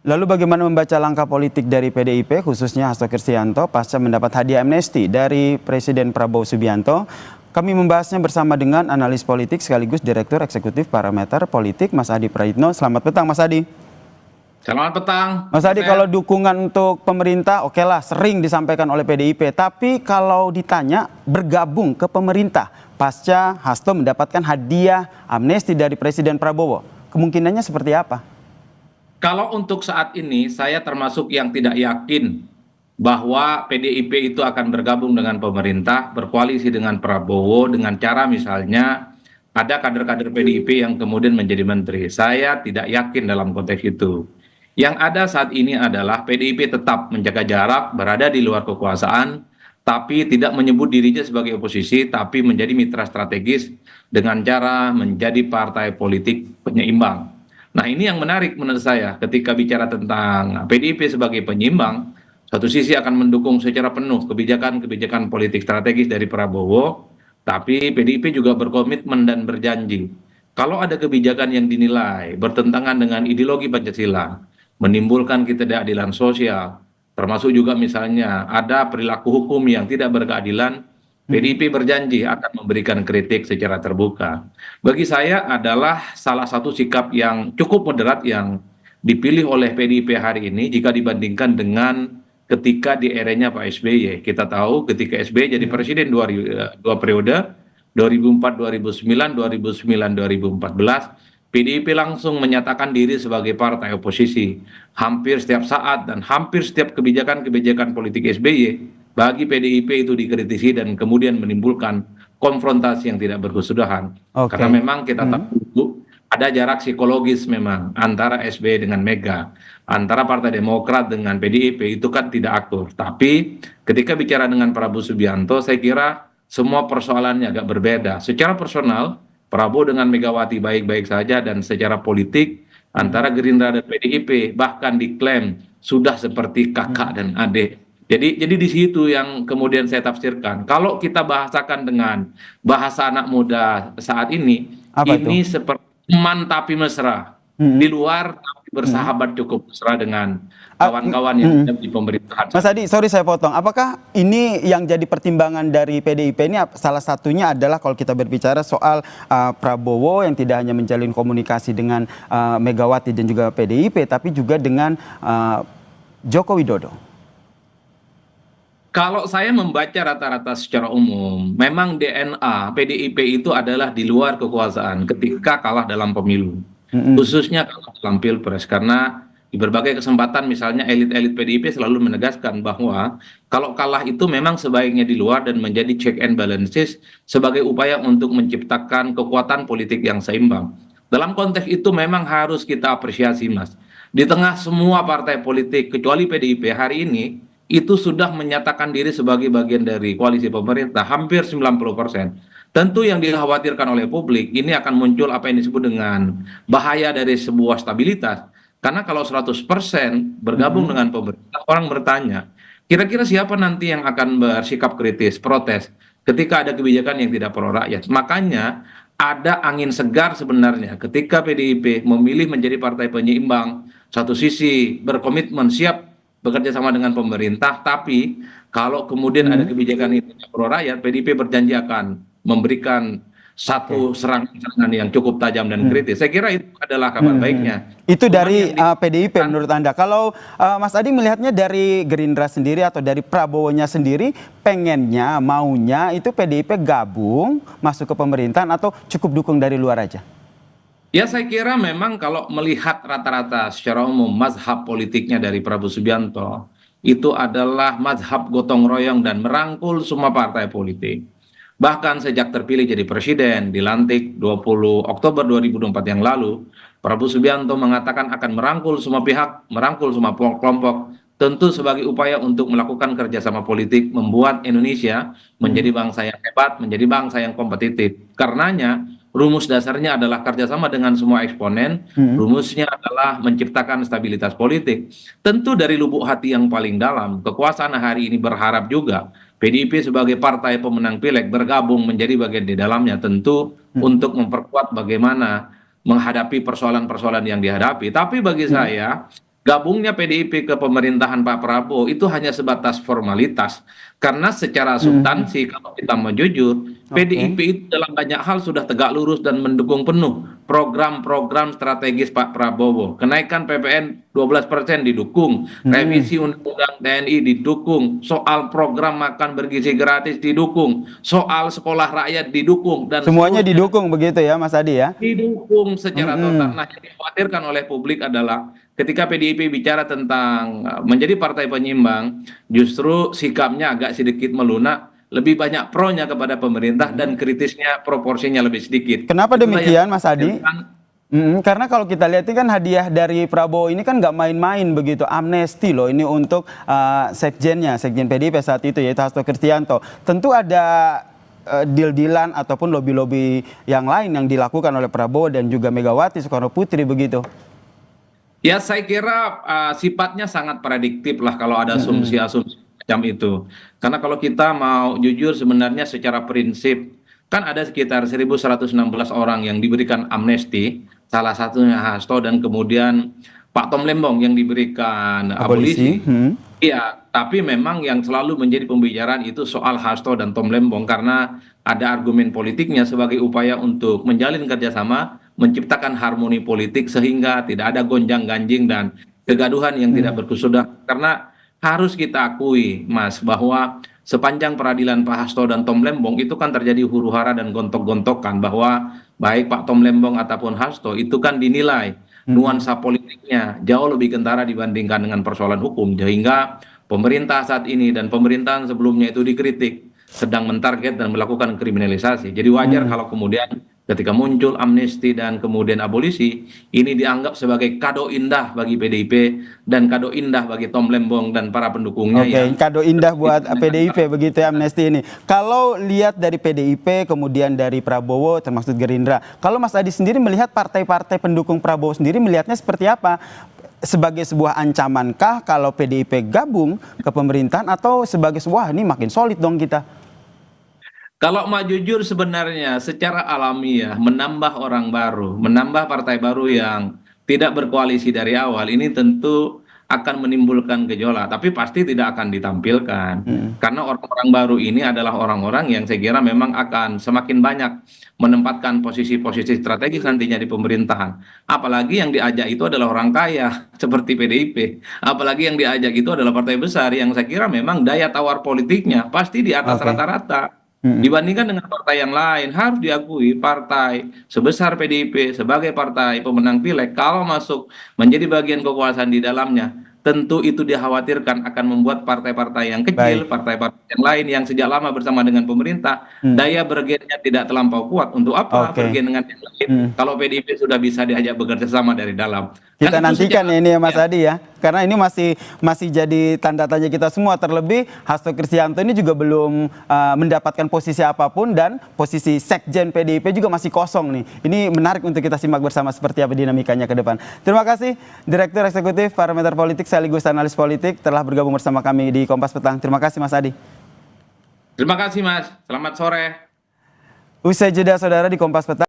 Lalu bagaimana membaca langkah politik dari PDIP khususnya Hasto Kristianto pasca mendapat hadiah amnesti dari Presiden Prabowo Subianto? Kami membahasnya bersama dengan analis politik sekaligus Direktur Eksekutif Parameter Politik Mas Adi Praitno. Selamat petang Mas Adi. Selamat petang. Mas Adi, kalau dukungan untuk pemerintah oke lah sering disampaikan oleh PDIP. Tapi kalau ditanya bergabung ke pemerintah pasca Hasto mendapatkan hadiah amnesti dari Presiden Prabowo, kemungkinannya seperti apa? Kalau untuk saat ini saya termasuk yang tidak yakin bahwa PDIP itu akan bergabung dengan pemerintah, berkoalisi dengan Prabowo dengan cara misalnya ada kader-kader PDIP yang kemudian menjadi menteri. Saya tidak yakin dalam konteks itu. Yang ada saat ini adalah PDIP tetap menjaga jarak, berada di luar kekuasaan, tapi tidak menyebut dirinya sebagai oposisi, tapi menjadi mitra strategis dengan cara menjadi partai politik penyeimbang. Nah, ini yang menarik menurut saya ketika bicara tentang PDIP sebagai penyimbang, satu sisi akan mendukung secara penuh kebijakan-kebijakan politik strategis dari Prabowo, tapi PDIP juga berkomitmen dan berjanji. Kalau ada kebijakan yang dinilai bertentangan dengan ideologi Pancasila, menimbulkan ketidakadilan sosial, termasuk juga misalnya ada perilaku hukum yang tidak berkeadilan, PDIP berjanji akan memberikan kritik secara terbuka. Bagi saya adalah salah satu sikap yang cukup moderat yang dipilih oleh PDIP hari ini jika dibandingkan dengan ketika di eranya Pak SBY. Kita tahu ketika SBY jadi presiden dua periode, 2004, 2009, 2009, 2014, PDIP langsung menyatakan diri sebagai partai oposisi. Hampir setiap saat dan hampir setiap kebijakan-kebijakan politik SBY bagi PDIP itu dikritisi dan kemudian menimbulkan konfrontasi yang tidak berkesudahan. Karena memang kita tahu ada jarak psikologis memang antara SBY dengan Mega, antara Partai Demokrat dengan PDIP itu kan tidak akur. Tapi ketika bicara dengan Prabowo Subianto, saya kira semua persoalannya agak berbeda. Secara personal, Prabowo dengan Megawati baik-baik saja, dan secara politik antara Gerindra dan PDIP bahkan diklaim sudah seperti kakak dan adik. Jadi di situ yang kemudian saya tafsirkan. Kalau kita bahasakan dengan bahasa anak muda saat ini seperti teman tapi mesra. Di luar tapi bersahabat cukup mesra dengan kawan-kawan yang ada di pemerintahan. Mas Adi, sorry saya potong. Apakah ini yang jadi pertimbangan dari PDIP ini salah satunya adalah kalau kita berbicara soal Prabowo yang tidak hanya menjalin komunikasi dengan Megawati dan juga PDIP, tapi juga dengan Joko Widodo? Kalau saya membaca rata-rata secara umum, memang DNA PDIP itu adalah di luar kekuasaan ketika kalah dalam pemilu. Khususnya kalah dalam pilpres. Karena di berbagai kesempatan misalnya elit-elit PDIP selalu menegaskan bahwa kalau kalah itu memang sebaiknya di luar dan menjadi check and balances sebagai upaya untuk menciptakan kekuatan politik yang seimbang. Dalam konteks itu memang harus kita apresiasi, Mas. Di tengah semua partai politik kecuali PDIP hari ini itu sudah menyatakan diri sebagai bagian dari koalisi pemerintah hampir 90%. Tentu yang dikhawatirkan oleh publik ini akan muncul apa yang disebut dengan bahaya dari sebuah stabilitas. Karena kalau 100% bergabung dengan pemerintah, orang bertanya, kira-kira siapa nanti yang akan bersikap kritis, protes ketika ada kebijakan yang tidak pro rakyat. Makanya ada angin segar sebenarnya ketika PDIP memilih menjadi partai penyeimbang. Satu sisi berkomitmen siap bekerja sama dengan pemerintah, tapi kalau kemudian ada kebijakan yang tidak pro rakyat, PDIP berjanji akan memberikan satu serangan yang cukup tajam dan kritis. Saya kira itu adalah kabar baiknya. Itu dari PDIP menurut Anda. Kalau Mas Adi melihatnya dari Gerindra sendiri atau dari Prabowo-nya sendiri, pengennya, maunya itu PDIP gabung, masuk ke pemerintahan atau cukup dukung dari luar aja? Ya, saya kira memang kalau melihat rata-rata secara umum mazhab politiknya dari Prabowo Subianto itu adalah mazhab gotong royong dan merangkul semua partai politik. Bahkan sejak terpilih jadi presiden, dilantik 20 Oktober 2024 yang lalu, Prabowo Subianto mengatakan akan merangkul semua pihak, merangkul semua kelompok, tentu sebagai upaya untuk melakukan kerjasama politik, membuat Indonesia menjadi bangsa yang hebat, menjadi bangsa yang kompetitif. Karenanya, rumus dasarnya adalah kerjasama dengan semua eksponen, rumusnya adalah menciptakan stabilitas politik. Tentu dari lubuk hati yang paling dalam, kekuasaan hari ini berharap juga PDIP sebagai partai pemenang pileg bergabung menjadi bagian di dalamnya, tentu untuk memperkuat bagaimana menghadapi persoalan-persoalan yang dihadapi. Tapi bagi saya, gabungnya PDIP ke pemerintahan Pak Prabowo itu hanya sebatas formalitas. Karena secara substansi kalau kita mau jujur, PDIP Oke. itu dalam banyak hal sudah tegak lurus dan mendukung penuh program-program strategis Pak Prabowo. Kenaikan PPN 12% didukung, Mm-mm. revisi Undang-Undang TNI didukung, soal program makan bergizi gratis didukung, soal sekolah rakyat didukung, dan Semuanya seterusnya didukung begitu ya Mas Adi ya? didukung secara total. Mm-mm. Nah, yang dikhawatirkan oleh publik adalah ketika PDIP bicara tentang menjadi partai penyimbang, justru sikapnya agak sedikit melunak, lebih banyak pro-nya kepada pemerintah dan kritisnya proporsinya lebih sedikit. Kenapa Itulah yang demikian Mas Adi? dikhawatirkan. Karena kalau kita lihat ini kan hadiah dari Prabowo ini kan nggak main-main begitu, amnesti loh ini untuk sekjennya, sekjen PDIP saat itu yaitu Hasto Kristianto. Tentu ada deal-dealan ataupun lobby-lobby yang lain yang dilakukan oleh Prabowo dan juga Megawati Soekarno Putri begitu. Ya, saya kira sifatnya sangat prediktif lah kalau ada asumsi-asumsi macam itu. Karena kalau kita mau jujur sebenarnya secara prinsip, kan ada sekitar 1.116 orang yang diberikan amnesti, salah satunya Hasto dan kemudian Pak Tom Lembong yang diberikan Abolisi. abolisi. Iya, tapi memang yang selalu menjadi pembicaraan itu soal Hasto dan Tom Lembong karena ada argumen politiknya sebagai upaya untuk menjalin kerjasama, menciptakan harmoni politik sehingga tidak ada gonjang-ganjing dan kegaduhan yang tidak berkesudahan. Karena harus kita akui, Mas, bahwa sepanjang peradilan Pak Hasto dan Tom Lembong itu kan terjadi huru-hara dan gontok-gontokan bahwa baik Pak Tom Lembong ataupun Hasto itu kan dinilai nuansa politiknya jauh lebih kentara dibandingkan dengan persoalan hukum, sehingga pemerintah saat ini dan pemerintahan sebelumnya itu dikritik sedang mentarget dan melakukan kriminalisasi. Jadi wajar kalau kemudian ketika muncul amnesti dan kemudian abolisi, ini dianggap sebagai kado indah bagi PDIP dan kado indah bagi Tom Lembong dan para pendukungnya Oke, yang kado indah buat PDIP begitu ya amnesti ini. Kalau lihat dari PDIP, kemudian dari Prabowo, termasuk Gerindra. Kalau Mas Adi sendiri melihat partai-partai pendukung Prabowo sendiri melihatnya seperti apa? Sebagai sebuah ancamankah kalau PDIP gabung ke pemerintahan atau sebagai sebuah ini makin solid dong kita? kalau mau jujur sebenarnya secara alamiah menambah orang baru, menambah partai baru yang tidak berkoalisi dari awal ini tentu akan menimbulkan gejolak, tapi pasti tidak akan ditampilkan. Karena orang-orang baru ini adalah orang-orang yang saya kira memang akan semakin banyak menempatkan posisi-posisi strategis nantinya di pemerintahan. Apalagi yang diajak itu adalah orang kaya seperti PDIP. Apalagi yang diajak itu adalah partai besar yang saya kira memang daya tawar politiknya pasti di atas Oke. rata-rata. Dibandingkan dengan partai yang lain, harus diakui partai sebesar PDIP sebagai partai pemenang pileg, kalau masuk menjadi bagian kekuasaan di dalamnya, tentu itu dikhawatirkan akan membuat partai-partai yang kecil, Baik. partai-partai yang lain yang sejak lama bersama dengan pemerintah, daya bergennya tidak terlampau kuat. Untuk apa Oke. bergen dengan yang lain kalau PDIP sudah bisa diajak bekerja sama dari dalam? Kita Kan itu nantikan sejak ya ini ya Mas Adi ya. Karena ini masih jadi tanda tanya kita semua, terlebih Hasto Kristianto ini juga belum mendapatkan posisi apapun dan posisi sekjen PDIP juga masih kosong nih. Ini menarik untuk kita simak bersama seperti apa dinamikanya ke depan. Terima kasih Direktur Eksekutif Parameter Politik sekaligus analis politik telah bergabung bersama kami di Kompas Petang. Terima kasih Mas Adi. Terima kasih Mas, selamat sore. Usai jeda saudara di Kompas Petang.